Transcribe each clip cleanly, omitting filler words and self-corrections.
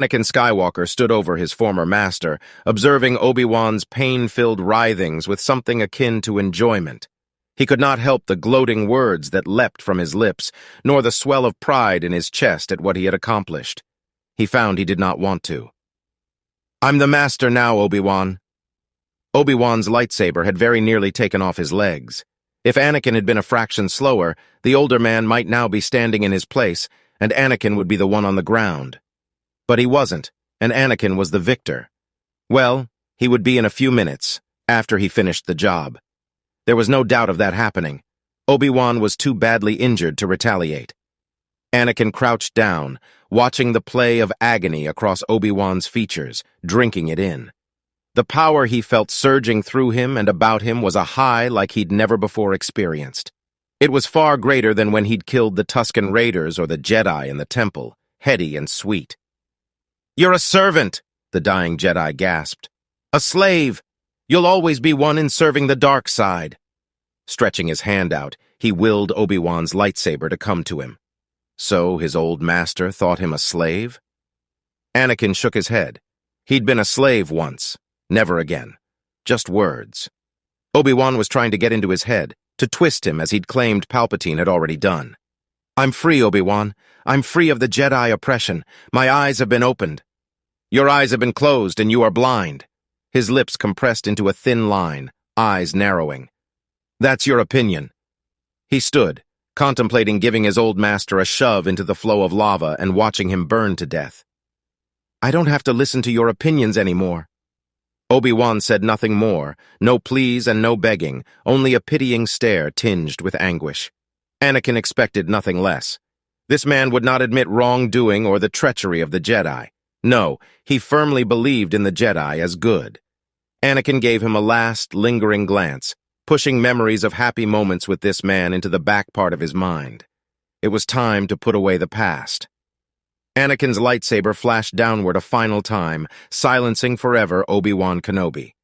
Anakin Skywalker stood over his former master, observing Obi-Wan's pain-filled writhings with something akin to enjoyment. He could not help the gloating words that leapt from his lips, nor the swell of pride in his chest at what he had accomplished. He found he did not want to. "I'm the master now, Obi-Wan." Obi-Wan's lightsaber had very nearly taken off his legs. If Anakin had been a fraction slower, the older man might now be standing in his place, and Anakin would be the one on the ground. But he wasn't, and Anakin was the victor. Well, he would be in a few minutes, after he finished the job. There was no doubt of that happening. Obi-Wan was too badly injured to retaliate. Anakin crouched down, watching the play of agony across Obi-Wan's features, drinking it in. The power he felt surging through him and about him was a high like he'd never before experienced. It was far greater than when he'd killed the Tusken Raiders or the Jedi in the temple, heady and sweet. "You're a servant," the dying Jedi gasped. "A slave. You'll always be one in serving the dark side." Stretching his hand out, he willed Obi-Wan's lightsaber to come to him. So his old master thought him a slave? Anakin shook his head. He'd been a slave once. Never again. Just words. Obi-Wan was trying to get into his head, to twist him as he'd claimed Palpatine had already done. "I'm free, Obi-Wan. I'm free of the Jedi oppression. My eyes have been opened." "Your eyes have been closed and you are blind." His lips compressed into a thin line, eyes narrowing. "That's your opinion." He stood, contemplating giving his old master a shove into the flow of lava and watching him burn to death. "I don't have to listen to your opinions anymore." Obi-Wan said nothing more, no pleas and no begging, only a pitying stare tinged with anguish. Anakin expected nothing less. This man would not admit wrongdoing or the treachery of the Jedi. No, he firmly believed in the Jedi as good. Anakin gave him a last, lingering glance, pushing memories of happy moments with this man into the back part of his mind. It was time to put away the past. Anakin's lightsaber flashed downward a final time, silencing forever Obi-Wan Kenobi.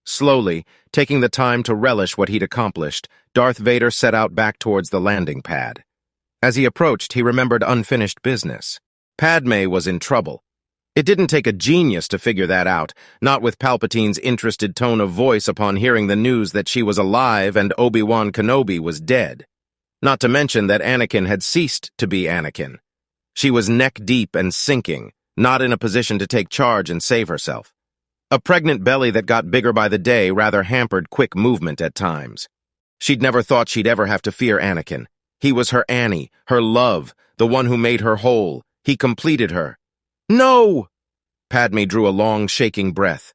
Slowly, taking the time to relish what he'd accomplished, Darth Vader set out back towards the landing pad. As he approached, he remembered unfinished business. Padme was in trouble. It didn't take a genius to figure that out, not with Palpatine's interested tone of voice upon hearing the news that she was alive and Obi-Wan Kenobi was dead. Not to mention that Anakin had ceased to be Anakin. She was neck-deep and sinking, not in a position to take charge and save herself. A pregnant belly that got bigger by the day rather hampered quick movement at times. She'd never thought she'd ever have to fear Anakin. He was her Annie, her love, the one who made her whole. He completed her. "No!" Padme drew a long, shaking breath.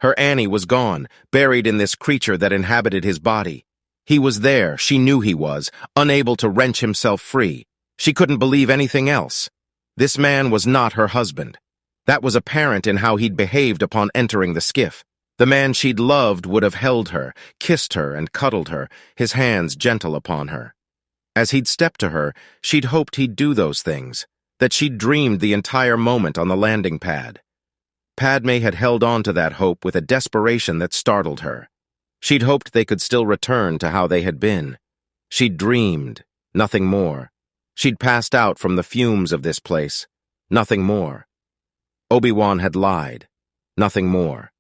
Her Annie was gone, buried in this creature that inhabited his body. He was there, she knew he was, unable to wrench himself free. She couldn't believe anything else. This man was not her husband. That was apparent in how he'd behaved upon entering the skiff. The man she'd loved would have held her, kissed her, and cuddled her, his hands gentle upon her. As he'd stepped to her, she'd hoped he'd do those things, that she'd dreamed the entire moment on the landing pad. Padme had held on to that hope with a desperation that startled her. She'd hoped they could still return to how they had been. She'd dreamed, nothing more. She'd passed out from the fumes of this place, nothing more. Obi-Wan had lied, nothing more.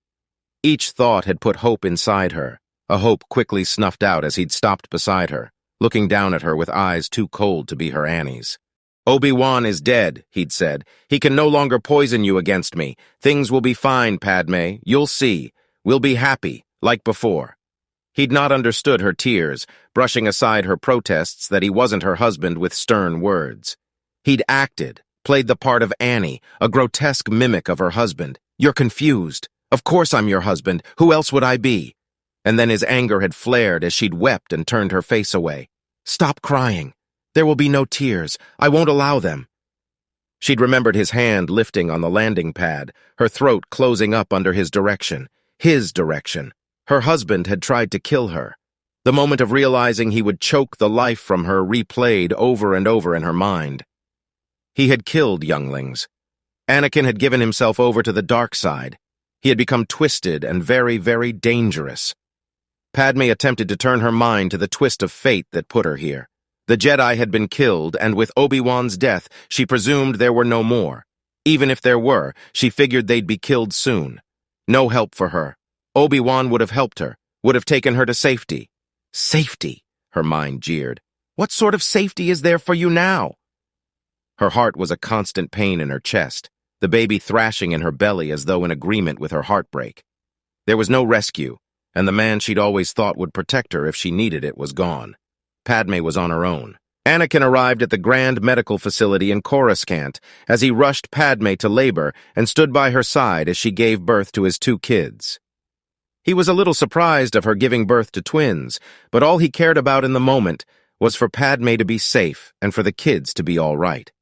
Each thought had put hope inside her, a hope quickly snuffed out as he'd stopped beside her, looking down at her with eyes too cold to be her Annie's. "Obi-Wan is dead," he'd said. "He can no longer poison you against me. Things will be fine, Padme. You'll see. We'll be happy, like before." He'd not understood her tears, brushing aside her protests that he wasn't her husband with stern words. He'd acted, played the part of Annie, a grotesque mimic of her husband. "You're confused. Of course I'm your husband. Who else would I be?" And then his anger had flared as she'd wept and turned her face away. "Stop crying. There will be no tears. I won't allow them." She'd remembered his hand lifting on the landing pad, her throat closing up under his direction. His direction. Her husband had tried to kill her. The moment of realizing he would choke the life from her replayed over and over in her mind. He had killed younglings. Anakin had given himself over to the dark side. He had become twisted and very, very dangerous. Padme attempted to turn her mind to the twist of fate that put her here. The Jedi had been killed, and with Obi-Wan's death, she presumed there were no more. Even if there were, she figured they'd be killed soon. No help for her. Obi-Wan would have helped her, would have taken her to safety. Safety, her mind jeered. What sort of safety is there for you now? Her heart was a constant pain in her chest, the baby thrashing in her belly as though in agreement with her heartbreak. There was no rescue, and the man she'd always thought would protect her if she needed it was gone. Padme was on her own. Anakin arrived at the Grand Medical Facility in Coruscant as he rushed Padme to labor and stood by her side as she gave birth to his 2 kids. He was a little surprised of her giving birth to twins, but all he cared about in the moment was for Padme to be safe and for the kids to be all right.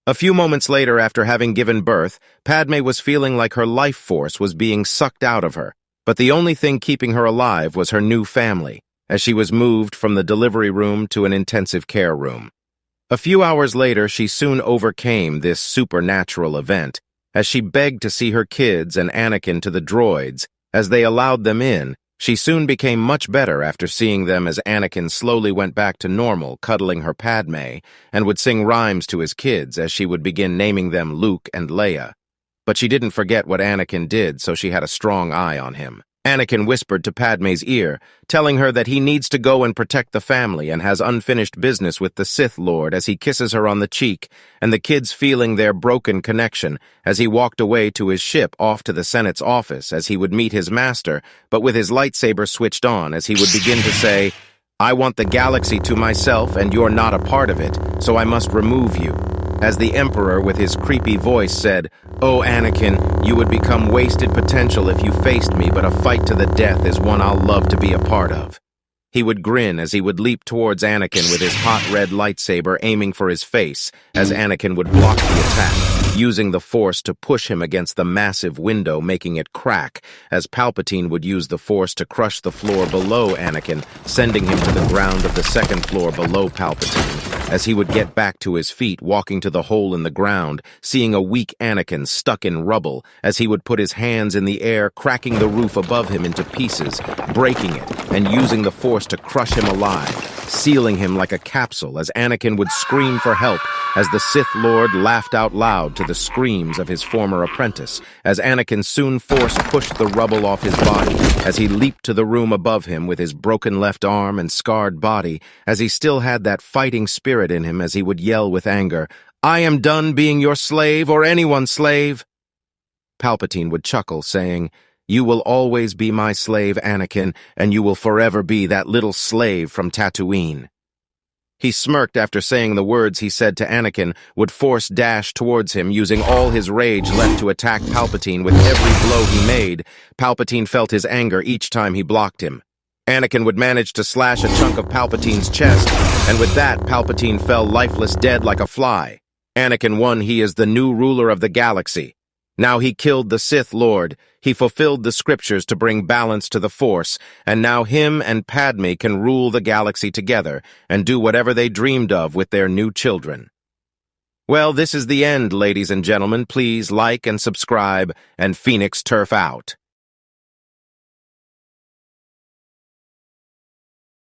A few moments later, after having given birth, Padme was feeling like her life force was being sucked out of her, but the only thing keeping her alive was her new family, as she was moved from the delivery room to an intensive care room. A few hours later, she soon overcame this supernatural event, as she begged to see her kids and Anakin to the droids. As they allowed them in, she soon became much better after seeing them as Anakin slowly went back to normal, cuddling her Padme, and would sing rhymes to his kids as she would begin naming them Luke and Leia. But she didn't forget what Anakin did, so she had a strong eye on him. Anakin whispered to Padme's ear, telling her that he needs to go and protect the family and has unfinished business with the Sith Lord as he kisses her on the cheek, and the kids feeling their broken connection as he walked away to his ship off to the Senate's office as he would meet his master, but with his lightsaber switched on as he would begin to say, "I want the galaxy to myself and you're not a part of it, so I must remove you." As the Emperor with his creepy voice said, "Oh, Anakin, you would become wasted potential if you faced me, but a fight to the death is one I'll love to be a part of." He would grin as he would leap towards Anakin with his hot red lightsaber aiming for his face, as Anakin would block the attack, using the Force to push him against the massive window, making it crack, as Palpatine would use the Force to crush the floor below Anakin, sending him to the ground of the second floor below Palpatine. As he would get back to his feet, walking to the hole in the ground, seeing a weak Anakin stuck in rubble, as he would put his hands in the air, cracking the roof above him into pieces, breaking it, and using the Force to crush him alive, sealing him like a capsule as Anakin would scream for help, as the Sith Lord laughed out loud to the screams of his former apprentice, as Anakin soon Force pushed the rubble off his body, as he leaped to the room above him with his broken left arm and scarred body, as he still had that fighting spirit in him as he would yell with anger, "I am done being your slave or anyone's slave." Palpatine would chuckle, saying, "You will always be my slave, Anakin, and you will forever be that little slave from Tatooine." He smirked after saying the words he said to Anakin, would Force dash towards him, using all his rage left to attack Palpatine with every blow he made. Palpatine felt his anger each time he blocked him. Anakin would manage to slash a chunk of Palpatine's chest, and with that, Palpatine fell lifeless dead like a fly. Anakin won. He is the new ruler of the galaxy. Now he killed the Sith Lord, he fulfilled the scriptures to bring balance to the Force, and now him and Padme can rule the galaxy together and do whatever they dreamed of with their new children. Well, this is the end, ladies and gentlemen. Please like and subscribe, and Phoenix Turf out.